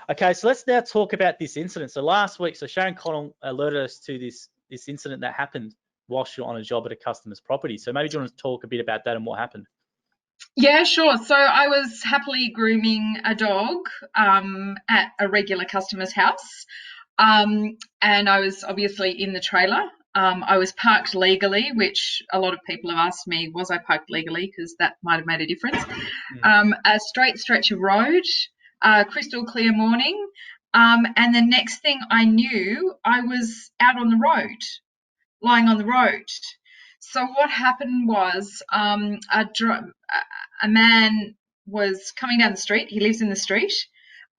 Okay, so let's now talk about this incident. So last week, Sharon Connell alerted us to this incident that happened whilst you're on a job at a customer's property. So maybe do you want to talk a bit about that and what happened? Yeah, sure. So I was happily grooming a dog at a regular customer's house. And I was obviously in the trailer. I was parked legally, which a lot of people have asked me, was I parked legally? Because that might have made a difference. A straight stretch of road, crystal clear morning. And the next thing I knew, I was out on the road, lying on the road. So what happened was a man was coming down the street. He lives in the street,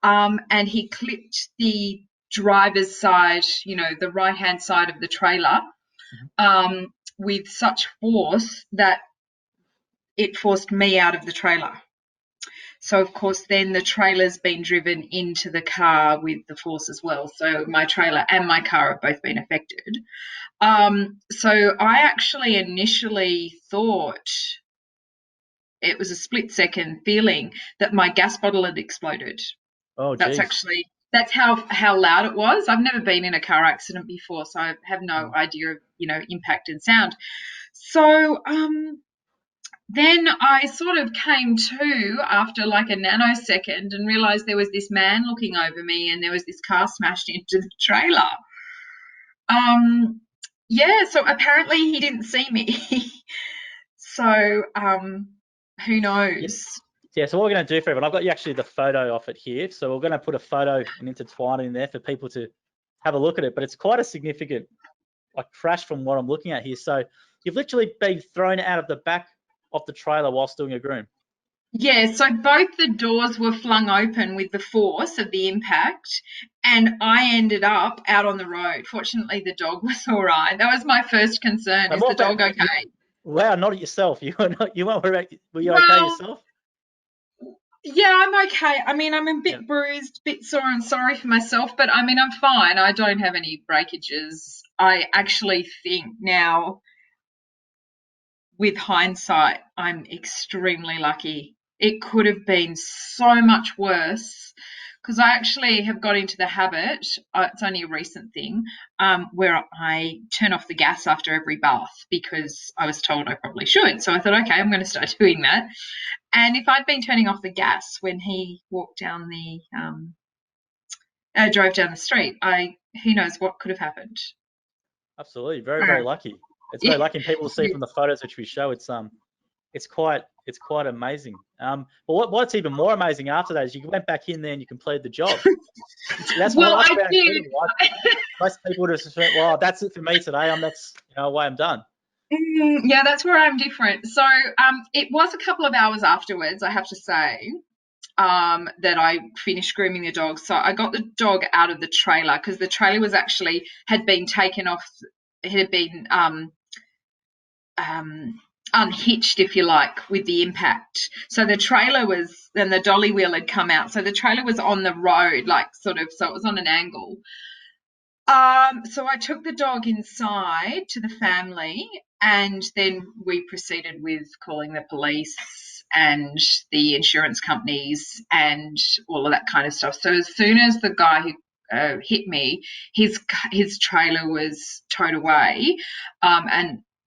and he clipped the driver's side, the right-hand side of the trailer, with such force that it forced me out of the trailer. So, of course, then the trailer's been driven into the car with the force as well. So my trailer and my car have both been affected. So I actually initially thought it was a split-second feeling that my gas bottle had exploded. Oh, geez. That's how loud it was. I've never been in a car accident before, so I have no idea of, impact and sound. So then I sort of came to after like a nanosecond and realised there was this man looking over me and there was this car smashed into the trailer. So apparently he didn't see me. So who knows? Yeah, so what we're going to do for everyone, I've got you actually the photo of it here. So we're going to put a photo and intertwine it in there for people to have a look at it. But it's quite a significant crash from what I'm looking at here. So you've literally been thrown out of the back of the trailer whilst doing a groom. Yeah, so both the doors were flung open with the force of the impact, and I ended up out on the road. Fortunately, the dog was all right. That was my first concern. Is the dog okay? Wow, not yourself. You weren't worried. Were you okay yourself? Yeah, I'm okay. I mean, I'm a bit bruised, a bit sore and sorry for myself, but I mean, I'm fine. I don't have any breakages. I actually think now, with hindsight, I'm extremely lucky. It could have been so much worse because I actually have got into the habit, it's only a recent thing, where I turn off the gas after every bath because I was told I probably should. So I thought, okay, I'm going to start doing that. And if I'd been turning off the gas when he walked down drove down the street, who knows what could have happened. Absolutely. Very, very lucky. It's very lucky. And people see from the photos which we show, it's quite amazing. But what's even more amazing after that is you went back in there and you completed the job. That's I did. Most people would have said, "Well, that's it for me today. That's away. I'm done." Yeah, that's where I'm different. So it was a couple of hours afterwards, I have to say, that I finished grooming the dog. So I got the dog out of the trailer because the trailer had been taken off. It had been unhitched, if you like, with the impact. So the trailer then the dolly wheel had come out. So the trailer was on the road, so it was on an angle. So I took the dog inside to the family, and then we proceeded with calling the police and the insurance companies and all of that kind of stuff. So as soon as the guy who hit me, his trailer was towed away,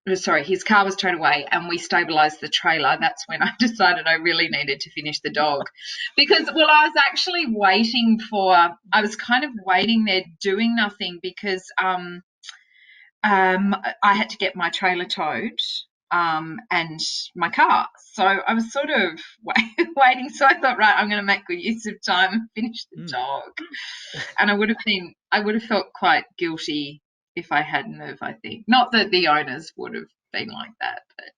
his car was towed away, and we stabilised the trailer. That's when I decided I really needed to finish the dog because, I was actually I was kind of waiting there doing nothing because I had to get my trailer towed and my car. So I was sort of waiting. So I thought, right, I'm going to make good use of time and finish the dog. And I would have felt quite guilty if I hadn't have, I think. Not that the owners would have been like that, but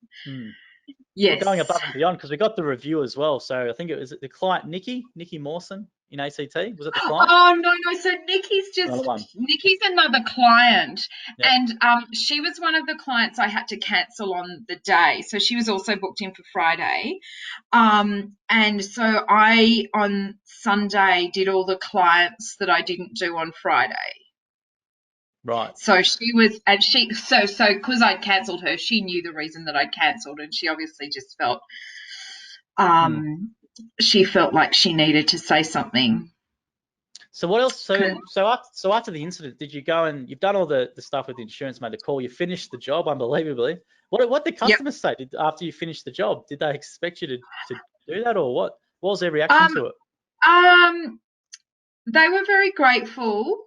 yes. We're going above and beyond because we got the review as well. So I think it was the client, Nikki Mawson in ACT. Was it the client? Oh, no. So Nikki's another client. Yep. And she was one of the clients I had to cancel on the day. So she was also booked in for Friday. And so I, on Sunday, did all the clients that I didn't do on Friday. Right. So she was, and so because I'd cancelled her, she knew the reason that I'd cancelled, and she obviously just felt, she felt like she needed to say something. So what else? So after the incident, did you go and you've done all the stuff with the insurance, made the call, you finished the job, unbelievably. What did Yep. customers say after you finished the job? Did they expect you to do that, or what? What was their reaction Um, to it? um, they were very grateful.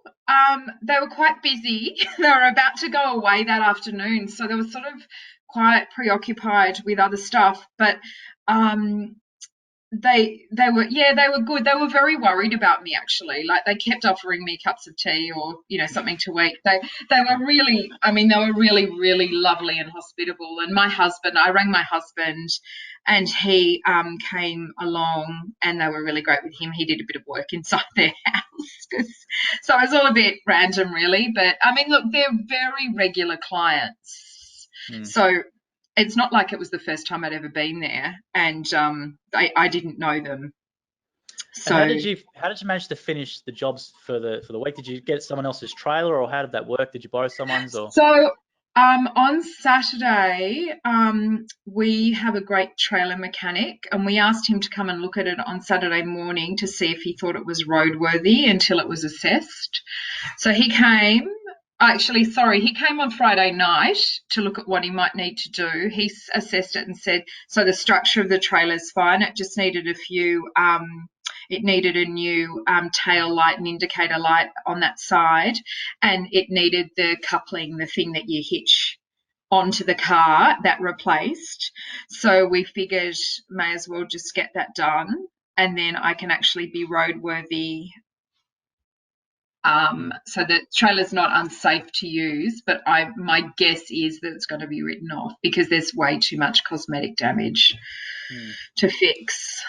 They were quite busy. They were about to go away that afternoon, so they were sort of quite preoccupied with other stuff. But um, they were good. They were very worried about me, actually. Like, they kept offering me cups of tea or something to eat. They were really, I mean, they were really, really lovely and hospitable. And I rang my husband, and he came along, and they were really great with him. He did a bit of work inside their house, so it was all a bit random, really. But I mean, look, they're very regular clients, so it's not like it was the first time I'd ever been there, and I didn't know them. So And how did you manage to finish the jobs for the week? Did you get someone else's trailer, or how did that work? Did you borrow someone's, or? So on Saturday, we have a great trailer mechanic, and we asked him to come and look at it on Saturday morning to see if he thought it was roadworthy until it was assessed. So he came. Actually, sorry, he came on Friday night to look at what he might need to do. He assessed it and said, so the structure of the trailer is fine. It just needed it needed a new tail light and indicator light on that side, and it needed the coupling, the thing that you hitch onto the car, that replaced. So we figured may as well just get that done, and then I can actually be roadworthy. So the trailer's not unsafe to use, but my guess is that it's going to be written off because there's way too much cosmetic damage to fix.